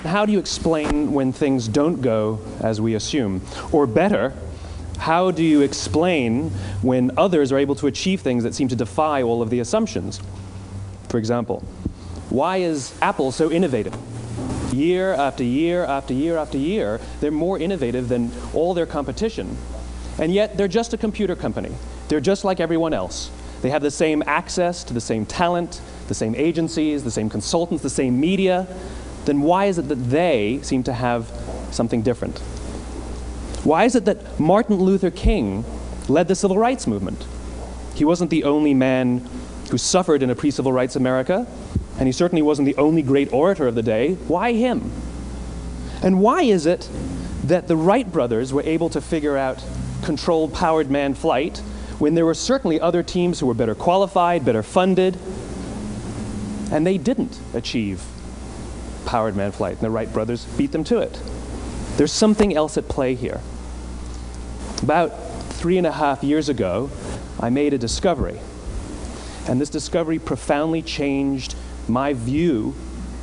How do you explain when things don't go as we assume? Or better, how do you explain when others are able to achieve things that seem to defy all of the assumptions? For example, why is Apple so innovative? Year after year after year after year, they're more innovative than all their competition. And yet, they're just a computer company. They're just like everyone else. They have the same access to the same talent, the same agencies, the same consultants, the same media. Then why is it that they seem to have something different? Why is it that Martin Luther King led the civil rights movement? He wasn't the only man who suffered in a pre-civil rights America, and he certainly wasn't the only great orator of the day. Why him? And why is it that the Wright brothers were able to figure out controlled powered manned flight when there were certainly other teams who were better qualified, better funded, and they didn't achieve powered manned flight, and the Wright brothers beat them to it? There's something else at play here. About 3.5 years ago, I made a discovery, and this discovery profoundly changed my view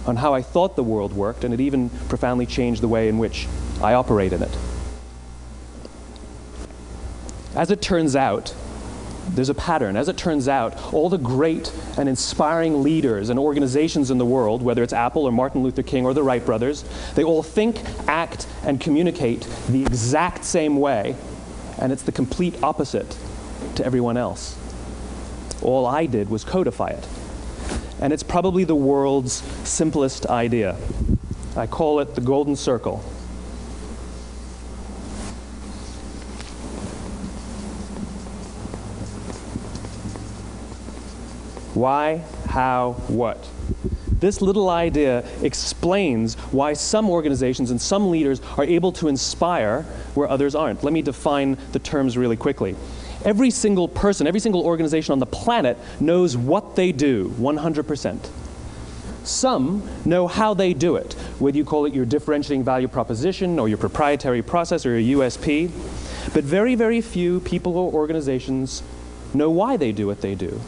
on how I thought the world worked, and it even profoundly changed the way in which I operate in it. As it turns out, there's a pattern. As it turns out, all the great and inspiring leaders and organizations in the world, whether it's Apple or Martin Luther King or the Wright brothers, they all think, act, and communicate the exact same way, and it's the complete opposite to everyone else. All I did was codify it. And it's probably the world's simplest idea. I call it the golden circle. Why, how, what? This little idea explains why some organizations and some leaders are able to inspire where others aren't. Let me define the terms really quickly. Every single person, every single organization on the planet knows what they do, 100%. Some know how they do it, whether you call it your differentiating value proposition or your proprietary process or your USP. But very, very few people or organizations know why they do what they do.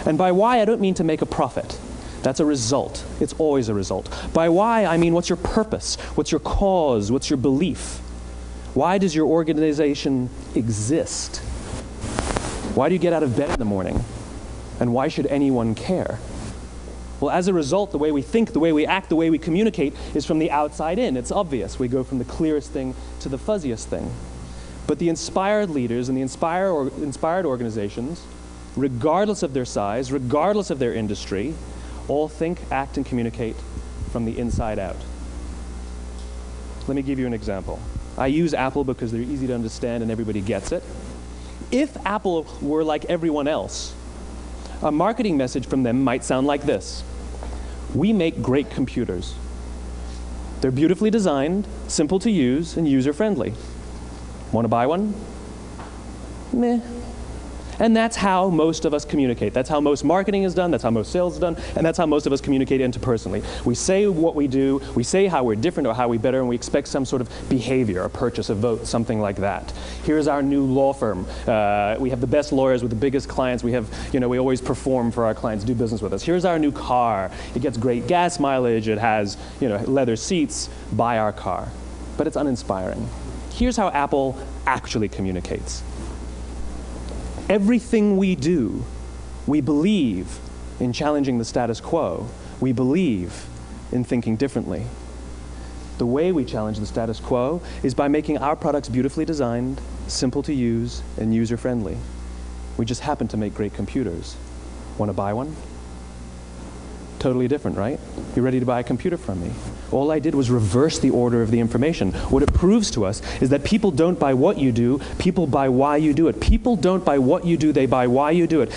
And by why, I don't mean to make a profit. That's a result. It's always a result. By why, I mean what's your purpose? What's your cause? What's your belief? Why does your organization exist? Why do you get out of bed in the morning? And why should anyone care? Well, as a result, the way we think, the way we act, the way we communicate is from the outside in. It's obvious. We go from the clearest thing to the fuzziest thing. But the inspired leaders and the inspired organizations, regardless of their size, regardless of their industry, all think, act, and communicate from the inside out. Let me give you an example. I use Apple because they're easy to understand and everybody gets it. If Apple were like everyone else, a marketing message from them might sound like this. We make great computers. They're beautifully designed, simple to use, and user-friendly. Want to buy one? Meh. And that's how most of us communicate. That's how most marketing is done, that's how most sales is done, and that's how most of us communicate interpersonally. We say what we do, we say how we're different or how we're better, and we expect some sort of behavior, a purchase, a vote, something like that. Here's our new law firm. We have the best lawyers with the biggest clients. We have, we always perform for our clients, do business with us. Here's our new car. It gets great gas mileage. It has, leather seats. Buy our car. But it's uninspiring. Here's how Apple actually communicates. Everything we do, we believe in challenging the status quo. We believe in thinking differently. The way we challenge the status quo is by making our products beautifully designed, simple to use, and user-friendly. We just happen to make great computers. Want to buy one? Totally different, right? You're ready to buy a computer from me. All I did was reverse the order of the information. What it proves to us is that people don't buy what you do, people buy why you do it. People don't buy what you do, they buy why you do it.